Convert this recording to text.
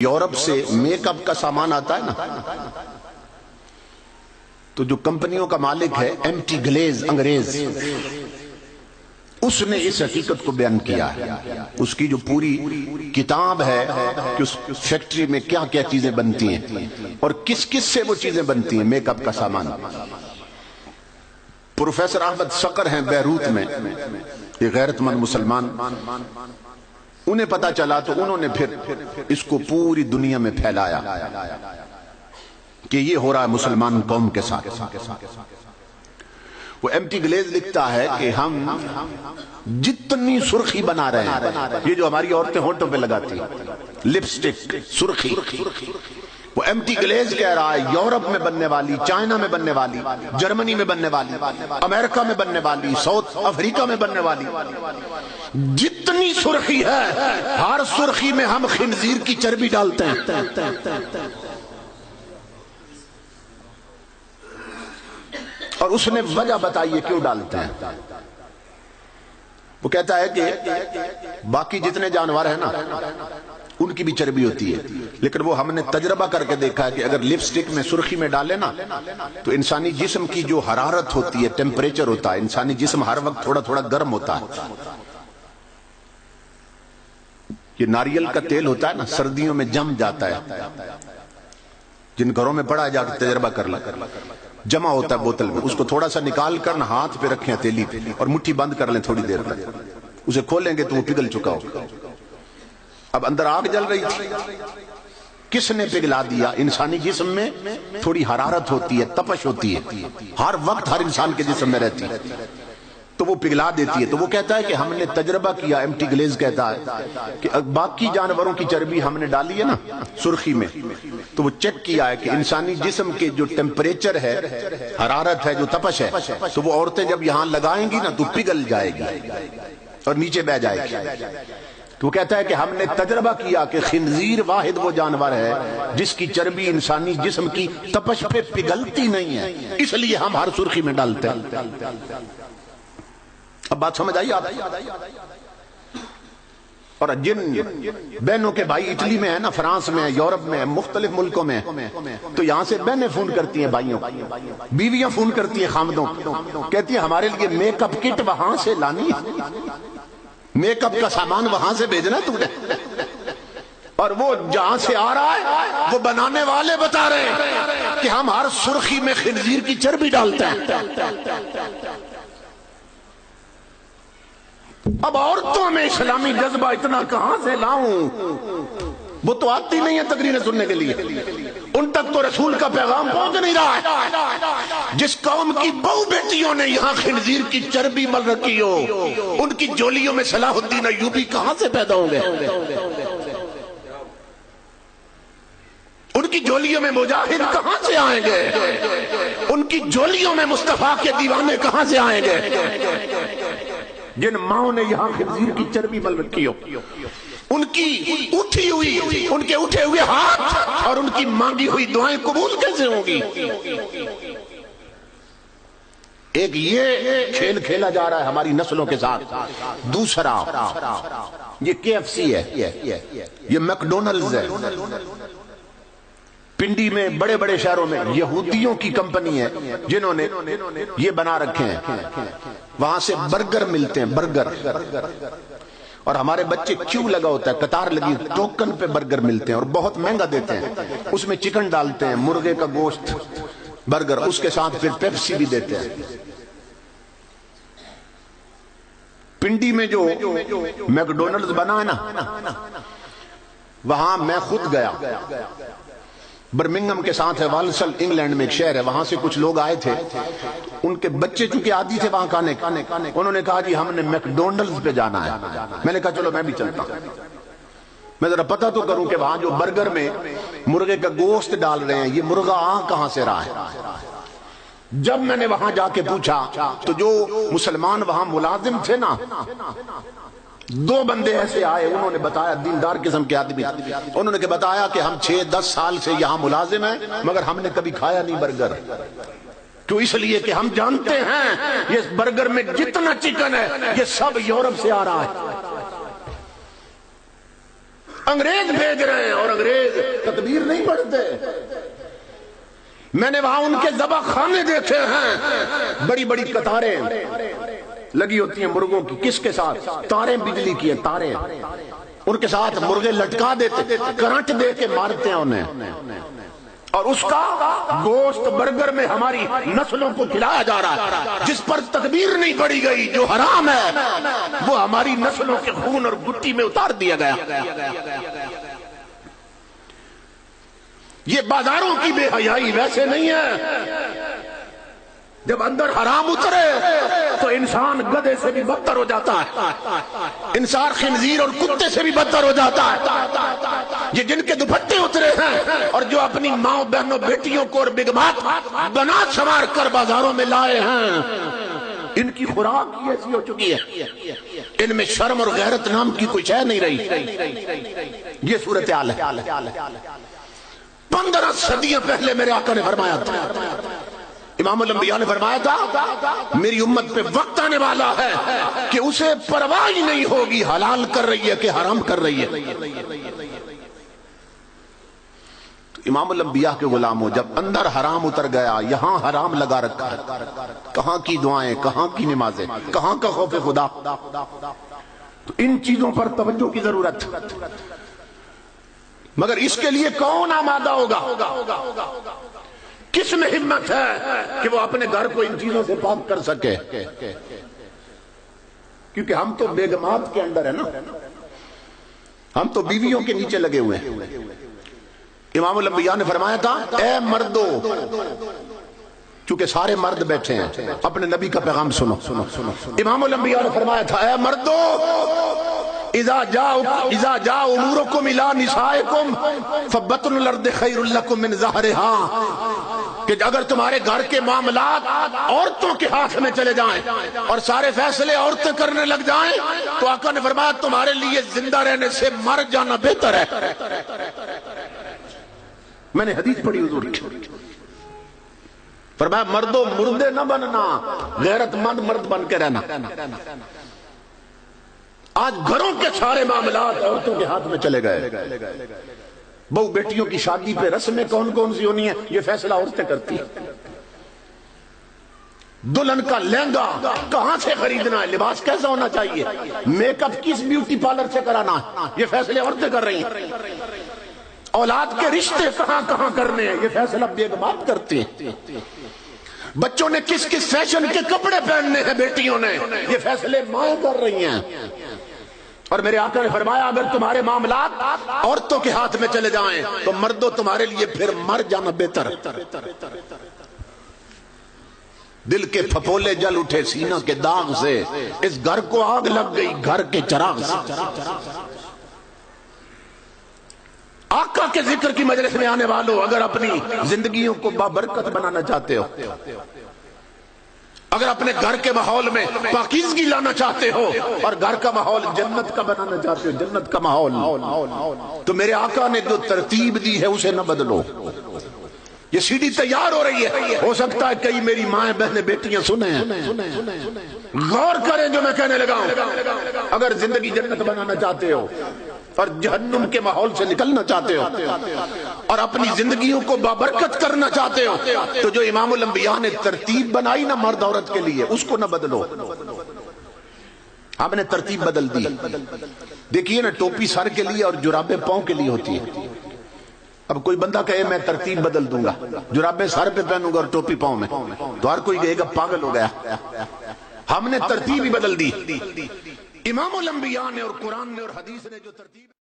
Europe سے make up کا سامان آتا ہے نا، تو جو کمپنیوں کا مالک ہے ایم ٹی گلیز انگریز، اس نے اس حقیقت کو بیان کیا ہے. اس کی جو پوری کتاب ہے کہ اس فیکٹری میں کیا کیا چیزیں بنتی ہیں اور کس کس سے وہ چیزیں بنتی ہیں، میک اپ کا سامان. پروفیسر احمد صقر ہیں بیروت میں، یہ غیرت مند مسلمان، انہیں پتا چلا تو انہوں نے پھر اس کو پوری دنیا میں پھیلایا کہ یہ ہو رہا ہے مسلمان قوم کے ساتھ. وہ ایم ٹی گلیز لکھتا ہے کہ ہم جتنی سرخی بنا رہے ہیں، یہ جو ہماری عورتیں ہونٹوں پہ لگاتی ہیں لپسٹک سرخی، وہ ایم ٹی گلیز کہہ رہا ہے یورپ میں بننے والی، چائنا میں بننے والی، جرمنی میں بننے والی، امریکہ میں بننے والی، ساؤتھ افریقہ میں بننے والی جتنی سرخی ہے، ہر سرخی میں ہم خنزیر کی چربی ڈالتے ہیں. اور اس نے وجہ بتائی کیوں ڈالتے ہیں. وہ کہتا ہے کہ باقی جتنے جانور ہیں نا ان کی بھی چربی ہوتی ہے، لیکن وہ ہم نے تجربہ کر کے دیکھا ہے کہ اگر لپسٹک میں سرخی میں ڈالے نا تو انسانی جسم کی جو حرارت ہوتی ہے، ٹیمپریچر ہوتا ہے، انسانی جسم ہر وقت تھوڑا تھوڑا گرم ہوتا ہے. یہ ناریل کا تیل ہوتا ہے نا، سردیوں میں جم جاتا ہے، جن گھروں میں پڑا جا کے تجربہ کر لیں، جمع ہوتا ہے بوتل میں، اس کو تھوڑا سا نکال کر ہاتھ پہ رکھیں ہتھیلی پہ اور مٹھی بند کر لیں تھوڑی دیر تک، اسے کھولیں گے تو وہ پگھل چکا ہو. اب اندر آگ جل رہی تھی، کس نے پگھلا دیا؟ انسانی جسم میں تھوڑی حرارت ہوتی ہے، تپش ہوتی ہے، ہر وقت ہر انسان کے جسم میں رہتی ہے، تو وہ پگھلا دیتی ہے. تو وہ کہتا ہے کہ ہم نے تجربہ کیا، ایم ٹی گلیز کہتا ہے کہ باقی جانوروں کی چربی ہم نے ڈالی ہے نا سرخی میں، تو وہ چیک کیا ہے کہ انسانی جسم کے جو ٹیمپریچر ہے، حرارت ہے، جو تپش ہے، تو وہ عورتیں جب یہاں لگائیں گی نا تو پگھل جائے گی اور نیچے بہ جائے گی. تو وہ کہتا ہے کہ ہم نے تجربہ کیا کہ خنزیر واحد وہ جانور ہے جس کی چربی انسانی جسم کی تپش پہ پگھلتی نہیں ہے، اس لیے ہم ہر سرخی میں ڈالتے ہیں. اب بات سمجھ آئی آپ؟ اور جن بہنوں کے بھائی اٹلی میں ہے نا، فرانس میں، یورپ میں، مختلف ملکوں میں، تو یہاں سے بہنیں فون کرتی ہیں بھائیوں، بیویاں فون کرتی ہیں خامدوں، کہتی ہیں ہمارے لیے میک اپ کٹ وہاں سے لانی ہے، میک اپ کا سامان وہاں سے بھیجنا تم نے، اور وہ جہاں سے آ رہا ہے وہ بنانے والے بتا رہے ہیں کہ ہم ہر سرخی میں خنزیر کی چربی ڈالتے ہیں. اب عورتوں میں اسلامی جذبہ اتنا کہاں سے لاؤں؟ وہ تو آتی نہیں ہے تقریریں سننے کے لیے، ان تک تو رسول کا پیغام پہنچ نہیں رہا ہے. جس قوم کی بہو بیٹیوں نے یہاں خنزیر کی چربی مل رکھی ہو، ان کی جولیوں میں صلاح الدین ایوبی کہاں سے پیدا ہوں گے؟ ان کی جولیوں میں مجاہد کہاں سے آئیں گے؟ ان کی جولیوں میں مصطفیٰ کے دیوانے کہاں سے آئیں گے؟ جن ماؤں نے یہاں خنزیر کی چربی مل رکھی ہو، ان کی اٹھی ہوئی، ان کے اٹھے ہوئے ہاتھ اور ان کی مانگی ہوئی دعائیں قبول کیسے ہوں گی؟ ایک یہ کھیل کھیلا جا رہا ہے ہماری نسلوں کے ساتھ. دوسرا یہ کے ایف سی ہے، یہ میک ڈونلڈز ہے. پنڈی میں، بڑے بڑے شہروں میں یہودیوں کی کمپنی ہے جنہوں نے یہ بنا رکھے ہیں، وہاں سے برگر ملتے ہیں، برگر. اور ہمارے بچے کیوں لگا ہوتا ہے، قطار لگی، ٹوکن پہ برگر ملتے ہیں اور بہت مہنگا دیتے ہیں. اس میں چکن ڈالتے ہیں، مرغے کا گوشت، برگر، اس کے ساتھ پھر پیپسی بھی دیتے ہیں. پنڈی میں جو میک ڈونلڈز بنا ہے نا، وہاں میں خود گیا، برمنگھم کے ساتھ ہے، والسل انگلینڈ میں ایک شہر ہے، وہاں سے کچھ لوگ آئے تھے، ان کے بچے چونکہ عادی تھے وہاں کھانے، انہوں نے کہا جی ہم نے میک ڈونلڈز پہ جانا ہے. میں نے کہا چلو میں بھی چلتا ہوں، میں ذرا پتہ تو کروں کہ وہاں جو برگر میں مرغے کا گوشت ڈال رہے ہیں، یہ مرغا آ کہاں سے رہا ہے. جب میں نے وہاں جا کے پوچھا تو جو مسلمان وہاں ملازم تھے نا، 2 بندے ایسے آئے، انہوں نے بتایا، دیندار قسم کے آدمی، انہوں نے بتایا کہ ہم 6-10 سال سے یہاں ملازم ہیں مگر ہم نے کبھی کھایا نہیں برگر. کیوں؟ اس لیے کہ ہم جانتے ہیں یہ برگر میں جتنا چکن ہے یہ سب یورپ سے آ رہا ہے. انگریز بھیج رہے ہیں اور انگریز تکبیر نہیں پڑھتے. میں نے وہاں ان کے ذبح خانے دیکھے ہیں، بڑی بڑی قطاریں لگی ہوتی ہیں مرغوں کی. کس کے ساتھ؟ تاریں بجلی کی ہیں، تاریں ان کے ساتھ مرغے لٹکا دیتے، کرنٹ دے کے مارتے ہیں انہیں، اور اس کا گوشت برگر میں ہماری نسلوں کو کھلایا جا رہا ہے. جس پر تکبیر نہیں پڑی گئی، جو حرام ہے، وہ ہماری نسلوں کے خون اور گٹی میں اتار دیا گیا. یہ بازاروں کی بے حیائی ویسے نہیں ہے. جب اندر حرام اترے تو انسان گدھے سے بھی بدتر ہو جاتا ہے، انسان خنزیر اور کتے سے بھی بدتر ہو جاتا ہے. یہ جن کے دوپٹے اترے ہیں اور جو اپنی ماں بہنوں بیٹیوں کو اور بگمات بنا سنوار کر بازاروں میں لائے ہیں، ان کی خوراک ہی ایسی ہو چکی ہے، ان میں شرم اور غیرت نام کی کوئی شے نہیں رہی. یہ صورتحال ہے. 15 صدیاں پہلے میرے آقا نے فرمایا تھا، امام الانبیاء نے فرمایا تھا، میری امت پہ وقت آنے والا ہے کہ اسے پرواہ ہی نہیں ہوگی حلال کر رہی ہے کہ حرام کر رہی ہے. امام الانبیاء کے غلاموں، جب اندر حرام اتر گیا، یہاں حرام لگا رکھا ہے، کہاں کی دعائیں، کہاں کی نمازیں، کہاں کا خوف خدا. تو ان چیزوں پر توجہ کی ضرورت. مگر اس کے لیے کون آمادہ ہوگا؟ کس میں ہمت ہے کہ وہ اپنے گھر کو ان چیزوں سے پاک کر سکے؟ کیونکہ ہم تو بیگمات کے اندر ہے نا، ہم تو بیویوں کے نیچے لگے ہوئے ہیں. امام الانبیاء نے فرمایا تھا، اے مردو، چونکہ سارے مرد بیٹھے ہیں، اپنے نبی کا پیغام سنو. امام الانبیاء نے فرمایا تھا، اے مردو، اذا جاء امورکم الى نسائکم فبطن الارض خیر لکم من ظہرہا، کہ اگر تمہارے گھر کے معاملات عورتوں کے ہاتھ میں چلے جائیں اور سارے فیصلے عورتیں کرنے لگ جائیں تو آقا نے فرمایا تمہارے لیے زندہ رہنے سے مر جانا بہتر ہے. میں نے حدیث پڑھی حضور کی، فرمایا مردوں مردے نہ بننا، غیرت مند مرد بن کے رہنا. آج گھروں کے سارے معاملات عورتوں کے ہاتھ میں چلے گئے. بہو بیٹیوں کی شادی پہ رسمیں کون کون سی ہونی ہیں، یہ فیصلہ عورتیں کرتی ہیں. دلہن کا لہنگا کہاں سے خریدنا ہے، لباس کیسا ہونا چاہیے، میک اپ کس بیوٹی پارلر سے کرانا ہے، یہ فیصلے عورتیں کر رہی ہیں. اولاد کے رشتے کہاں کہاں کرنے ہیں، یہ فیصلہ بیگمات کرتے ہیں. بچوں نے کس کس فیشن کے کپڑے پہننے ہیں بیٹیوں نے، یہ فیصلے مائیں کر رہی ہیں. اور میرے آقا نے فرمایا اگر تمہارے معاملات عورتوں کے ہاتھ میں چلے جائیں تو مردوں تمہارے لیے پھر مر جانا بہتر. دل کے پھپولے جل اٹھے سینہ کے داغ سے، اس گھر کو آگ لگ گئی گھر کے چراغ سے. آقا کے ذکر کی مجلس میں آنے والوں، اگر اپنی زندگیوں کو بابرکت بنانا چاہتے ہو، اگر اپنے گھر کے ماحول میں پاکیزگی لانا چاہتے ہو اور گھر کا ماحول جنت کا بنانا چاہتے ہو، جنت کا ماحول، تو میرے آقا نے جو ترتیب دی ہے اسے نہ بدلو. یہ سی ڈی تیار ہو رہی ہے، ہو سکتا ہے کئی میری مائیں بہنیں بیٹیاں سنیں، غور کریں جو میں کہنے لگا ہوں. اگر زندگی جنت بنانا چاہتے ہو اور جہنم کے ماحول سے نکلنا چاہتے ہو اور اپنی زندگیوں کو بابرکت کرنا چاہتے ہو تو جو امام الانبیاء نے ترتیب بنائی نا مرد عورت کے لیے، اس کو نہ بدلو. ہم نے ترتیب بدل دی. دیکھیے نا، ٹوپی سر کے لیے اور جرابیں پاؤں کے لیے ہوتی ہے. اب کوئی بندہ کہے میں ترتیب بدل دوں گا، جرابیں سر پہ پہنوں گا اور ٹوپی پاؤں میں، تو ہر کوئی کہے گا پاگل ہو گیا. ہم نے ترتیب ہی بدل دی. امام الانبیاء نے اور قرآن نے اور حدیث نے جو ترتیب